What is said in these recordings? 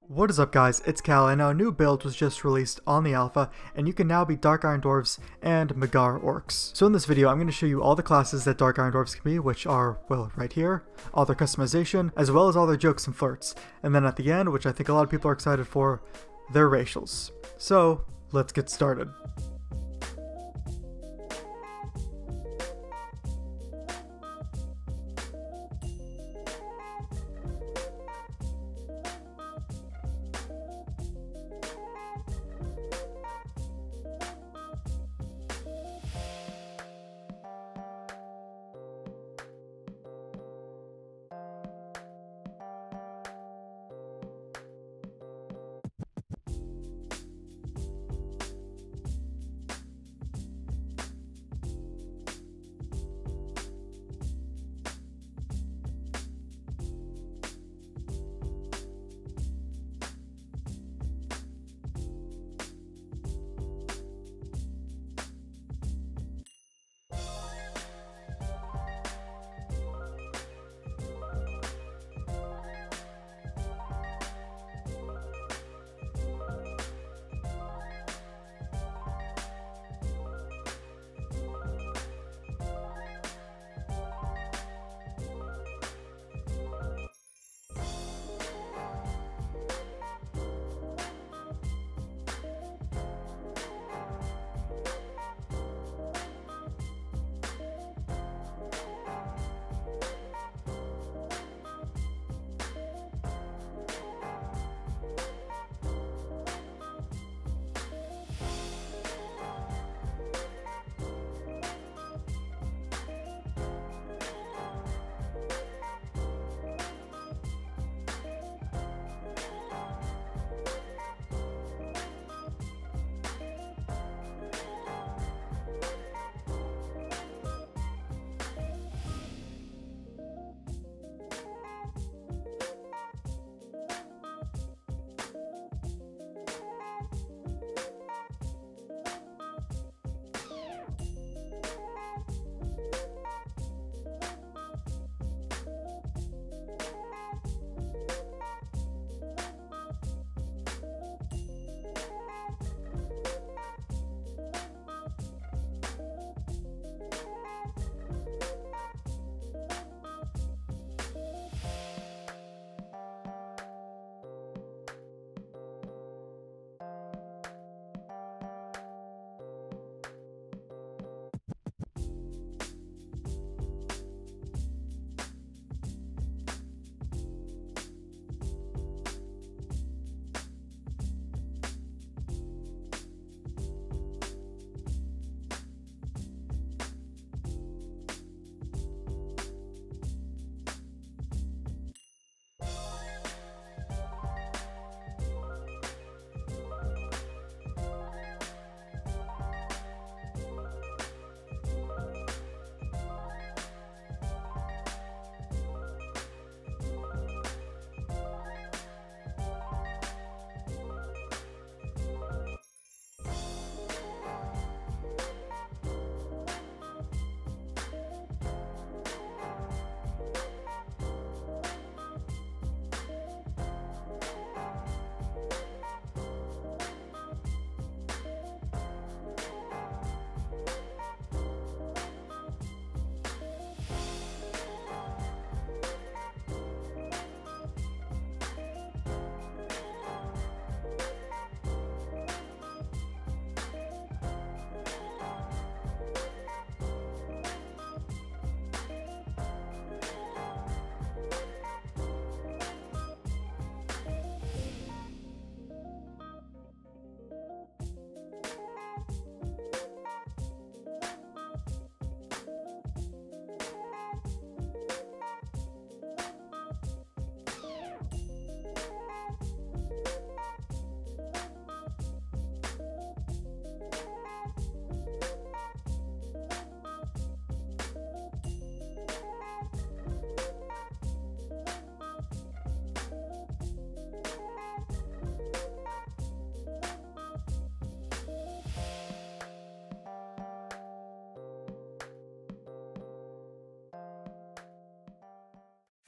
What is up guys, it's Cal, and a new build was just released on the alpha, and you can now be Dark Iron Dwarves and Magar Orcs. So in this video I'm going to show you all the classes that Dark Iron Dwarves can be, which are, well, right here, all their customization, as well as all their jokes and flirts. And then at the end, which I think a lot of people are excited for, their racials. So, let's get started.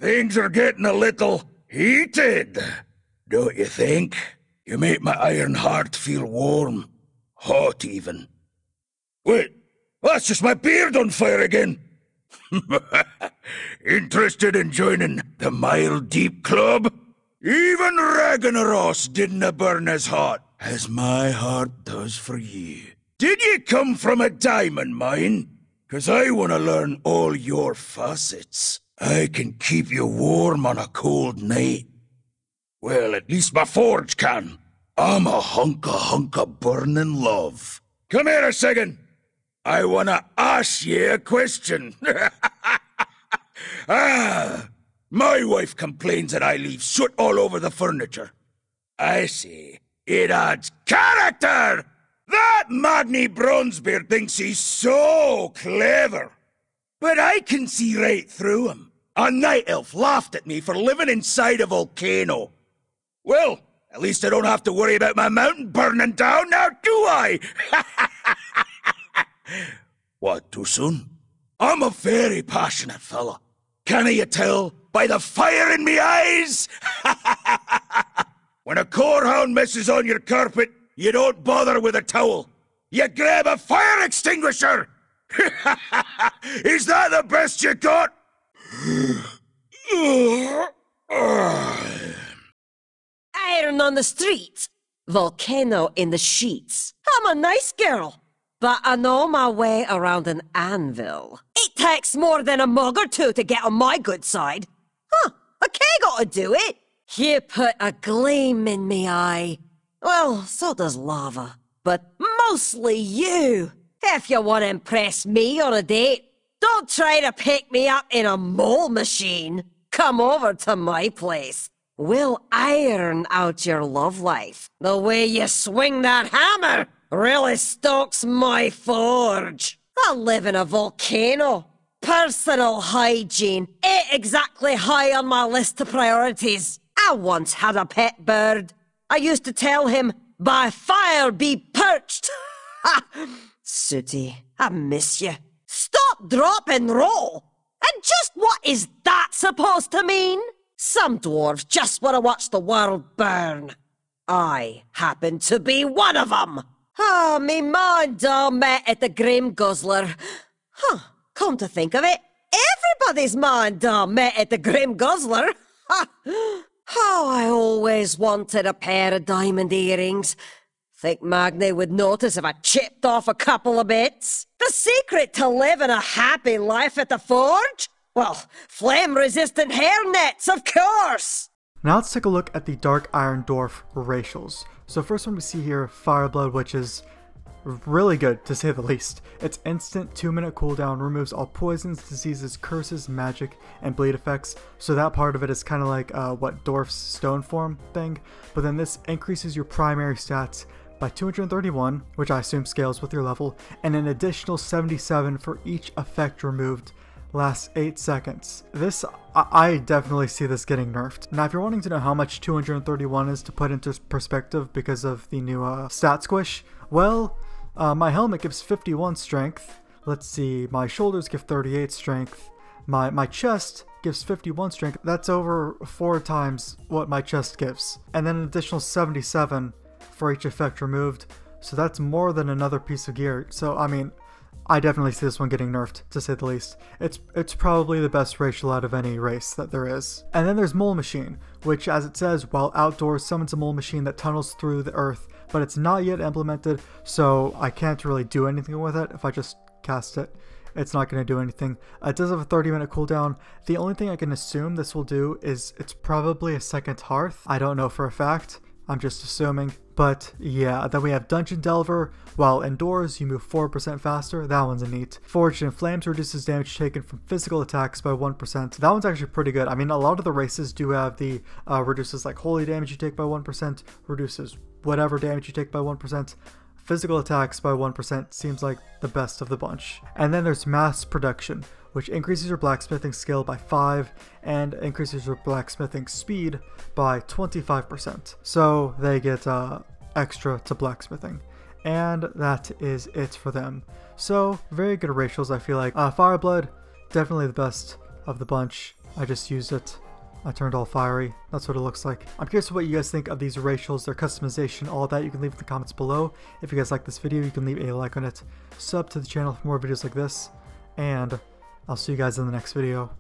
Things are getting a little heated. Don't you think? You make my iron heart feel warm. Hot, even. Wait, that's just my beard on fire again. Interested in joining the Mile Deep Club? Even Ragnaros didn't burn as hot as my heart does for you. Did you come from a diamond mine? 'Cause I want to learn all your facets. I can keep you warm on a cold night. Well, at least my forge can. I'm a hunk of burning love. Come here a second. I want to ask you a question. My wife complains that I leave soot all over the furniture. I say, it adds character! That Magni Bronzebeard thinks he's so clever. But I can see right through him. A night elf laughed at me for living inside a volcano. Well, at least I don't have to worry about my mountain burning down now, do I? What, too soon? I'm a very passionate fella. Canna you tell by the fire in me eyes? When a corehound messes on your carpet, you don't bother with a towel. You grab a fire extinguisher! Is that the best you got? Iron on the streets, volcano in the sheets. I'm a nice girl, but I know my way around an anvil. It takes more than a mug or two to get on my good side. Huh, I can't gotta do it. You put a gleam in me eye. Well, so does lava. But mostly you. If you want to impress me on a date, don't try to pick me up in a mole machine. Come over to my place. We'll iron out your love life. The way you swing that hammer really stokes my forge. I live in a volcano. Personal hygiene ain't exactly high on my list of priorities. I once had a pet bird. I used to tell him, by fire be perched. Ha! Sooty, I miss you. Stop, drop, and roll. And just what is that supposed to mean? Some dwarves just want to watch the world burn. I happen to be one of them. Ah, me ma and da met at the Grim Guzzler. Huh, come to think of it, everybody's ma and da met at the Grim Guzzler. Ha! Oh, I always wanted a pair of diamond earrings. Think Magni would notice if I chipped off a couple of bits? The secret to living a happy life at the forge? Well, flame-resistant hairnets, of course! Now let's take a look at the Dark Iron Dwarf racials. So first one we see here, Fireblood, which is really good, to say the least. Its instant 2-minute cooldown removes all poisons, diseases, curses, magic, and bleed effects. So that part of it is kind of like what Dwarf's stone form thing. But then this increases your primary stats by 231, which I assume scales with your level, and an additional 77 for each effect removed. Lasts 8 seconds. This, I definitely see this getting nerfed. Now if you're wanting to know how much 231 is to put into perspective because of the new stat squish, well, my helmet gives 51 strength. Let's see, my shoulders give 38 strength. My chest gives 51 strength. That's over 4 times what my chest gives. And then an additional 77 for each effect removed. So that's more than another piece of gear. So I mean, I definitely see this one getting nerfed, to say the least. It's probably the best racial out of any race that there is. And then there's Mole Machine, which, as it says, while outdoors summons a mole machine that tunnels through the earth, but it's not yet implemented, so I can't really do anything with it. If I just cast it, it's not going to do anything. It does have a 30-minute cooldown. The only thing I can assume this will do is it's probably a second hearth. I don't know for a fact. I'm just assuming. But yeah, then we have Dungeon Delver. While indoors, you move 4% faster. That one's a neat. Forged in Flames reduces damage taken from physical attacks by 1%. That one's actually pretty good. I mean, a lot of the races do have the reduces like holy damage you take by 1%, reduces whatever damage you take by 1%. Physical attacks by 1% seems like the best of the bunch. And then there's Mass Production, which increases your blacksmithing skill by 5 and increases your blacksmithing speed by 25%. So they get extra to blacksmithing. And that is it for them. So very good racials, I feel like. Fireblood, definitely the best of the bunch. I just used it I turned all fiery. That's what it looks like. I'm curious what you guys think of these racials, their customization, all of that. You can leave in the comments below. If you guys like this video, you can leave a like on it. Sub to the channel for more videos like this. And I'll see you guys in the next video.